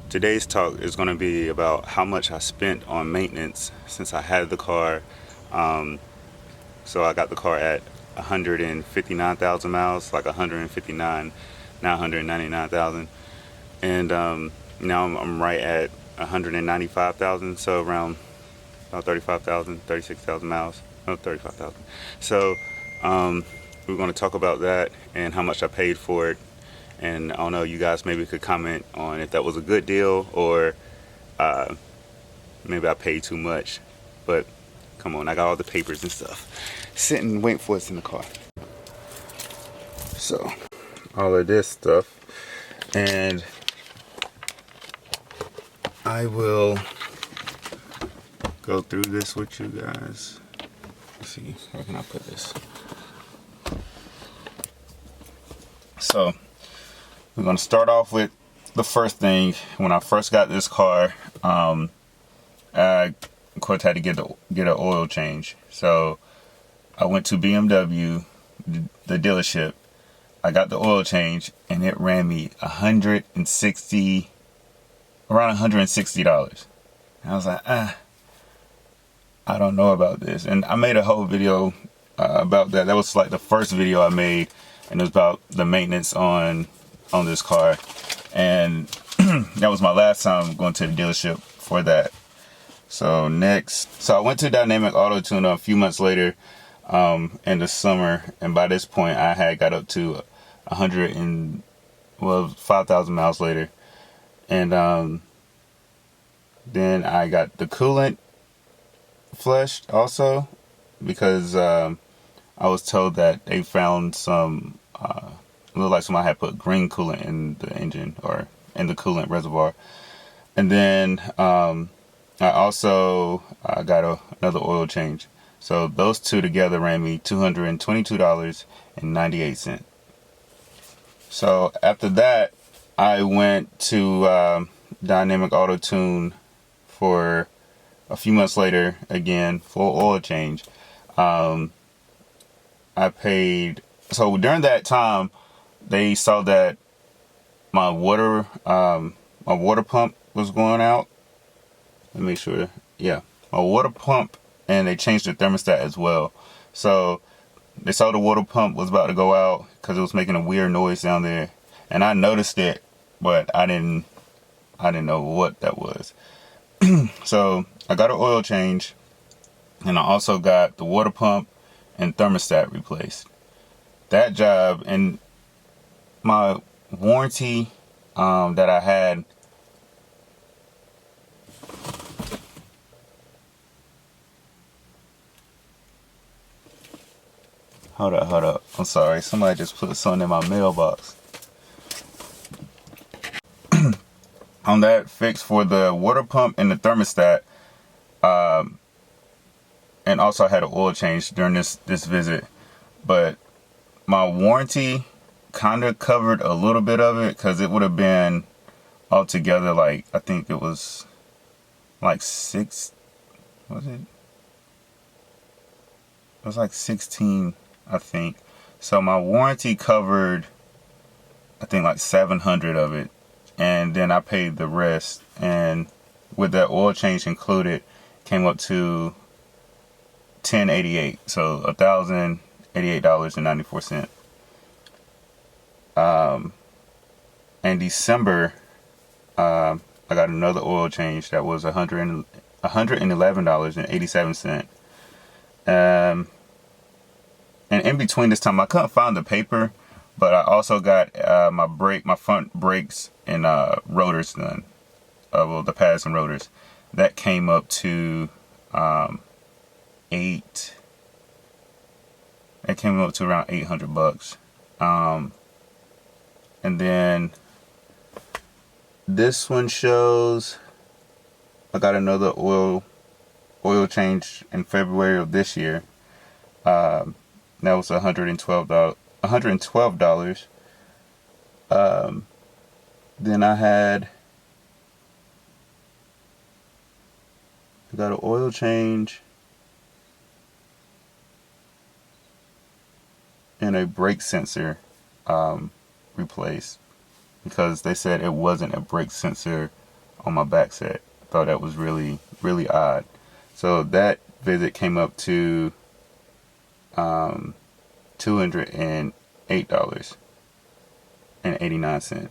Today's talk is going to be about how much I spent on maintenance since I had the car. Um, so I got the car at 159,000 miles, like 159, now 199,000. And now I'm right at 195,000, so around about 35,000, 36,000 miles. No, 35,000. So we're going to talk about that and how much I paid for it. And I don't know, you guys maybe could comment on if that was a good deal or maybe I paid too much. But come on, I got all the papers and stuff sitting waiting for us in the car. So all of this stuff, and I will go through this with you guys. Let's see, where can I put this? So we're going to start off with the first thing. When I first got this car, I of course had to get an oil change. So I went to BMW, the dealership. I got the oil change, and it ran me around $160. And I was like, I don't know about this. And I made a whole video about that. That was like the first video I made, and it was about the maintenance on this car. And that was my last time going to the dealership for that. So I went to Dynamic Auto Tune a few months later in the summer, and by this point I had got up to 5,000 miles later. And then I got the coolant flushed also, because I was told that they found some it looked like somebody had put green coolant in the engine or in the coolant reservoir. And then I also got another oil change. So those two together ran me $222.98. So after that, I went to Dynamic Auto Tune for a few months later, again, full oil change. I paid, so during that time, they saw that my water pump was going out. Let me make sure. Yeah, my water pump, and they changed the thermostat as well. So they saw the water pump was about to go out because it was making a weird noise down there, and I noticed it, but I didn't know what that was. So I got an oil change, and I also got the water pump and thermostat replaced. That job, and my warranty that I had, hold up, I'm sorry, somebody just put something in my mailbox. On that fix for the water pump and the thermostat, and also I had an oil change during this visit, but my warranty kind of covered a little bit of it, because it would have been altogether, like, I think it was like it was like 16, I think. So my warranty covered, I think, like 700 of it, and then I paid the rest, and with that oil change included, came up to $1,088, so $1,088.94. In December, I got another oil change that was $111.87. And in between this time, I couldn't find the paper, but I also got my front brakes and rotors done. Well, the pads and rotors. That came up to around $800. And then this one shows I got another oil change in February of this year. That was $112. Then I got an oil change and a brake sensor replaced, because they said it wasn't a brake sensor on my back set. Thought that was really, really odd. So that visit came up to $208.89.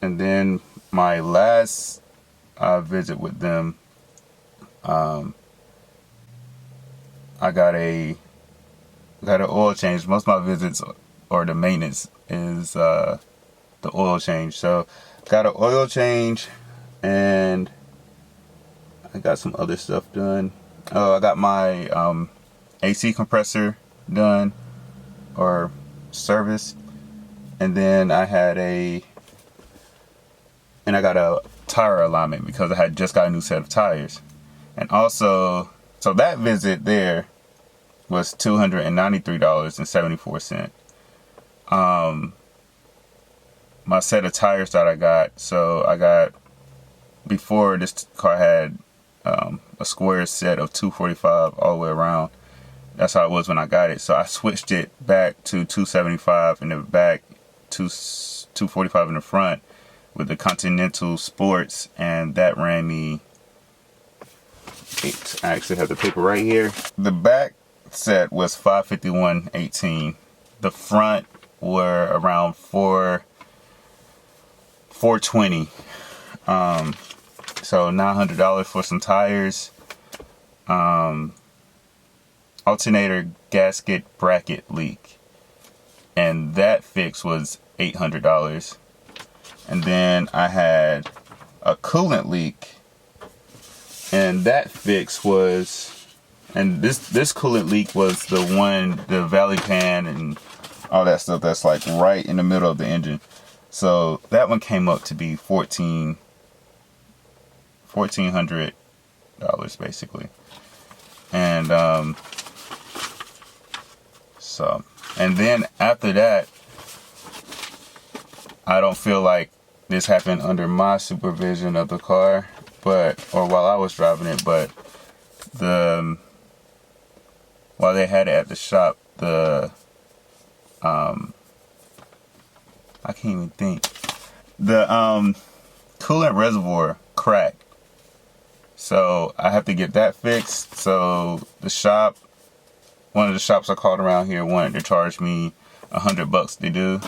And then my last visit with them, I got an oil change. Most of my visits or the maintenance is the oil change. So got an oil change, and I got some other stuff done. Oh, I got my AC compressor done or serviced, and then I got a tire alignment because I had just got a new set of tires. And also, so that visit there was $293.74. My set of tires that I got, so I got, before, this car had a square set of 245 all the way around. That's how it was when I got it. So I switched it back to 275 in the back, 245 in the front with the Continental Sports, and that ran me, I actually have the paper right here. The back set was $551.18. The front were around $420. So $900 for some tires. Alternator gasket bracket leak, and that fix was $800. And then I had a coolant leak, and that fix was, and this coolant leak was the one, the valley pan and all that stuff that's like right in the middle of the engine. So that one came up to be $1,400 basically. And and then after that, I don't feel like this happened under my supervision of the car, or while I was driving it, but while they had it at the shop, I can't even think. The coolant reservoir cracked. So I have to get that fixed. So one of the shops I called around here wanted to charge me $100 to do.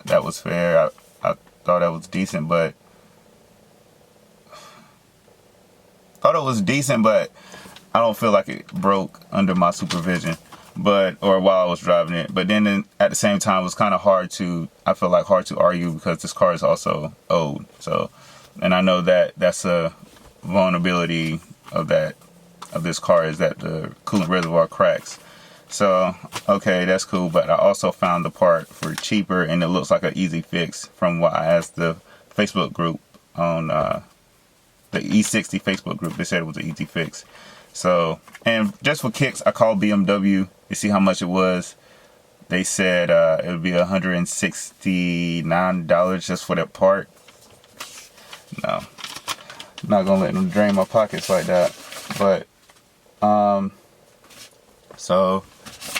That was fair. I thought that was decent, but I don't feel like it broke under my supervision, or while I was driving it. But then at the same time, it was kind of hard to argue because this car is also old. So, and I know that that's a vulnerability of this car, is that the coolant reservoir cracks. So, okay, that's cool, but I also found the part for cheaper, and it looks like an easy fix from what I asked the Facebook group on the E60 Facebook group. They said it was an easy fix. So, and just for kicks, I called BMW to see how much it was. They said it would be $169 just for that part. No, I'm not gonna let them drain my pockets like that. But so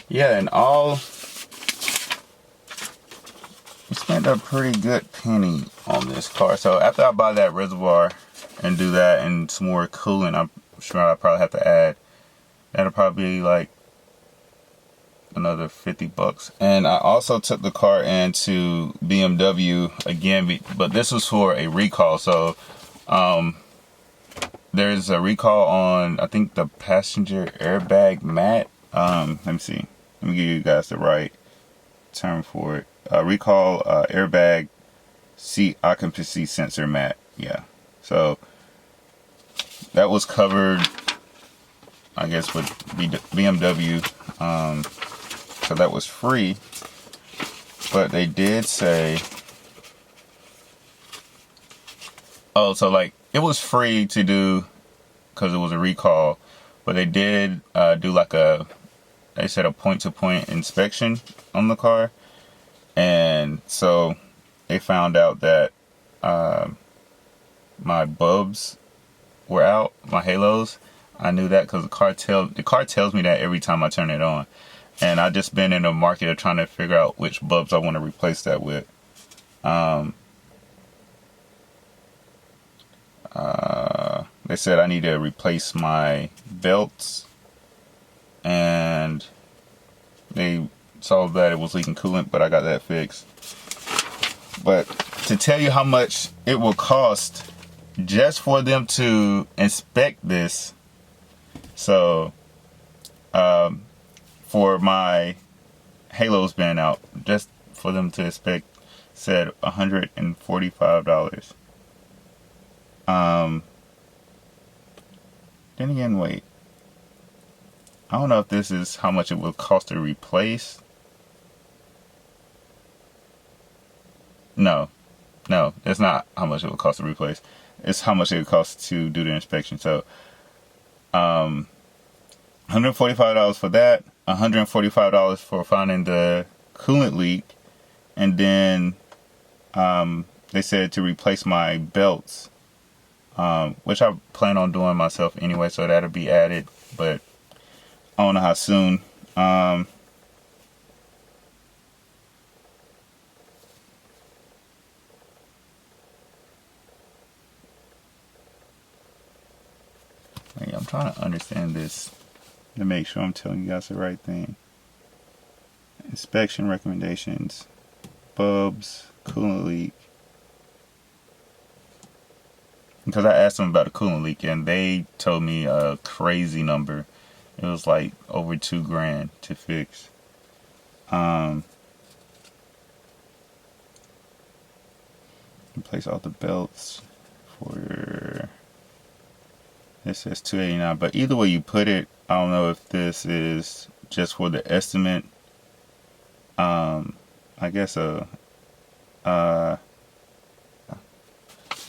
yeah, in all, we spent a pretty good penny on this car. So after I buy that reservoir and do that and some more coolant, I'm sure I'll probably have to add, that'll probably be like another $50. And I also took the car into BMW again, but this was for a recall. So there's a recall on, I think, the passenger airbag mat. Let me see. Let me give you guys the right term for it. Recall airbag seat occupancy sensor mat. Yeah. So that was covered, I guess, with BMW. So that was free. But they did say, so like, it was free to do because it was a recall, but they did do like they said a point-to-point inspection on the car, and so they found out that my bulbs were out, my halos. I knew that because the car tells me that every time I turn it on, and I just been in the market of trying to figure out which bulbs I want to replace that with. they said I need to replace my belts, and they saw that it was leaking coolant, but I got that fixed. But to tell you how much it will cost just for them to inspect this, so for my halos being out, just for them to inspect, said $145. Then again, wait, I don't know if this is how much it will cost to replace. No, it's not how much it will cost to replace. It's how much it would cost to do the inspection. So, $145 for that, $145 for finding the coolant leak, and then they said to replace my belts, which I plan on doing myself anyway, so that'll be added, but I don't know how soon. I'm trying to understand this to make sure I'm telling you guys the right thing. Inspection recommendations, bulbs, coolant leak. Because I asked them about the coolant leak and they told me a crazy number. It was like over $2,000 to fix. Replace all the belts for, it says $289, but either way you put it, I don't know if this is just for the estimate. I guess because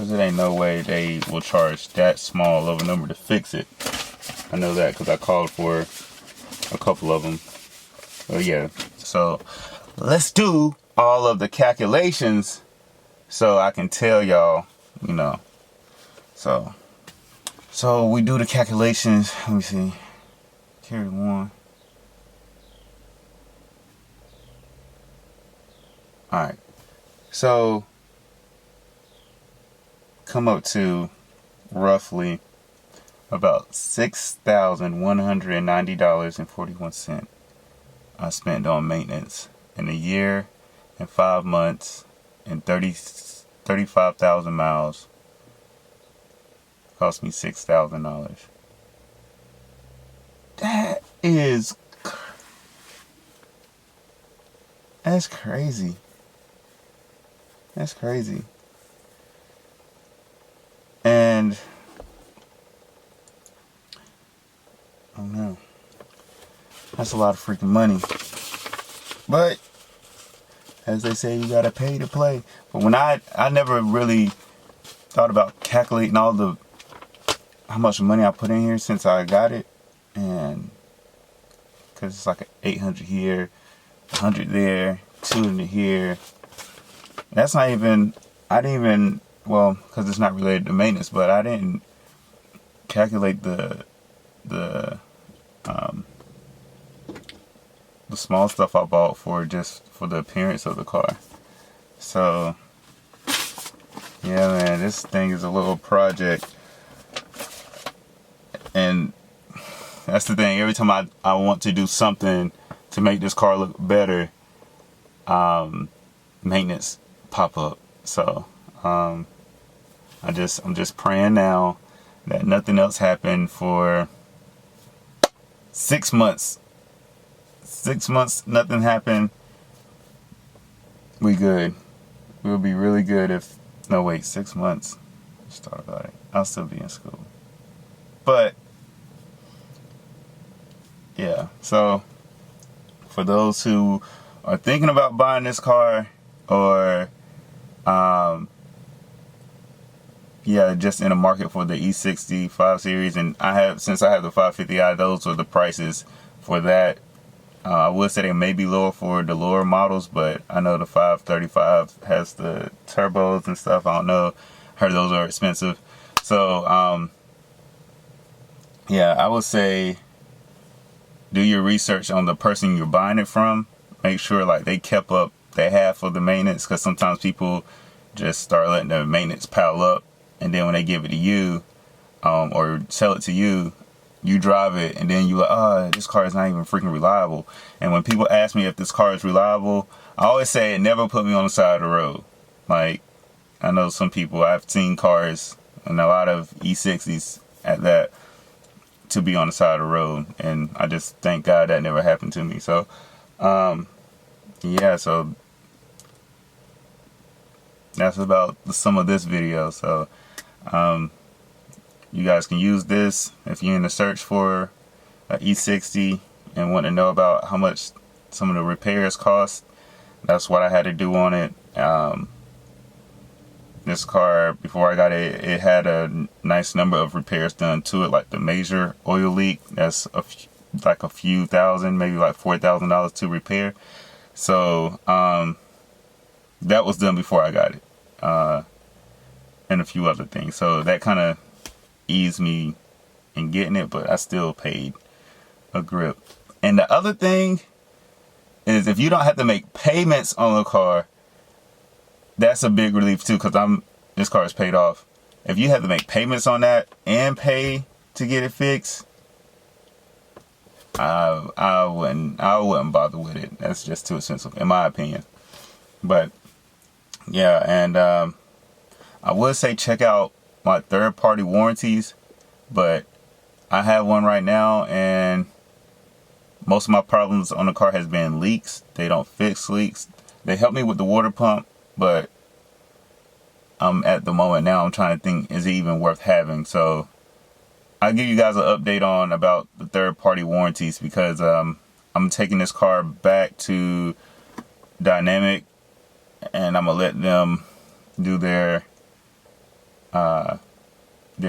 it ain't no way they will charge that small of a number to fix it. I know that because I called for a couple of them. But yeah, so let's do all of the calculations so I can tell y'all, you know. So we do the calculations. Let me see. Carry one. Alright. So come up to roughly about $6,190.41 I spent on maintenance in a year and 5 months and 35,000 miles. Cost me $6,000. That's crazy. That's crazy. And I don't know. That's a lot of freaking money. But as they say, you gotta pay to play. But when I never really thought about calculating how much money I put in here since I got it, and because it's like 800 here, 100 there, 200 here. That's not even, I didn't even, well, because it's not related to maintenance, but I didn't calculate the small stuff I bought for just for the appearance of the car. So yeah, man, this thing is a little project. And that's the thing, every time I want to do something to make this car look better, maintenance pop up. So I'm just praying now that nothing else happened for 6 months. 6 months, nothing happened. We good. We'll be really good if, no wait, 6 months. Let's talk about it. I'll still be in school. But yeah, so for those who are thinking about buying this car, or yeah, just in the market for the E60 5 Series, and since I have the 550i, those are the prices for that. I would say they may be lower for the lower models, but I know the 535 has the turbos and stuff. I don't know. Heard those are expensive. So yeah, I would say do your research on the person you're buying it from. Make sure like they kept up their half of the maintenance, because sometimes people just start letting the maintenance pile up, and then when they give it to you, or sell it to you, you drive it, and then you like, oh, this car is not even freaking reliable. And when people ask me if this car is reliable, I always say it never put me on the side of the road. Like, I know some people, I've seen cars, and a lot of E60s at that, to be on the side of the road, and I just thank God that never happened to me. So, yeah, so that's about some of this video. So, you guys can use this if you're in the search for an E60 and want to know about how much some of the repairs cost. That's what I had to do on it. This car, before I got it, it had a nice number of repairs done to it, like the major oil leak. That's like a few thousand, maybe like $4,000 to repair. So that was done before I got it, and a few other things. So that kind of eased me in getting it, but I still paid a grip. And the other thing is, if you don't have to make payments on the car, that's a big relief too, because this car is paid off. If you have to make payments on that and pay to get it fixed, I wouldn't bother with it. That's just too expensive, in my opinion. But yeah, and I would say check out my third-party warranties, but I have one right now, and most of my problems on the car has been leaks. They don't fix leaks. They help me with the water pump, but at the moment now, I'm trying to think, is it even worth having? So I'll give you guys an update on about the third-party warranties, because I'm taking this car back to Dynamic, and I'm gonna let them do their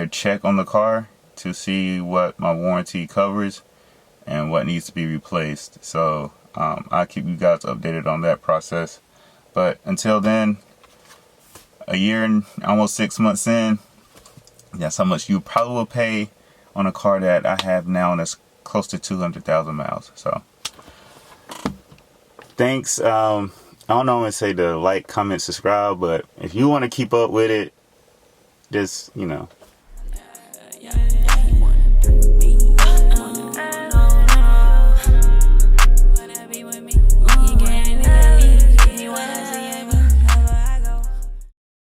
check on the car to see what my warranty covers and what needs to be replaced. So I'll keep you guys updated on that process. But until then, a year and almost 6 months in, that's how much you probably will pay on a car that I have now, and that's close to 200,000 miles. So thanks. I don't know when to say like, comment, subscribe, but if you want to keep up with it, just,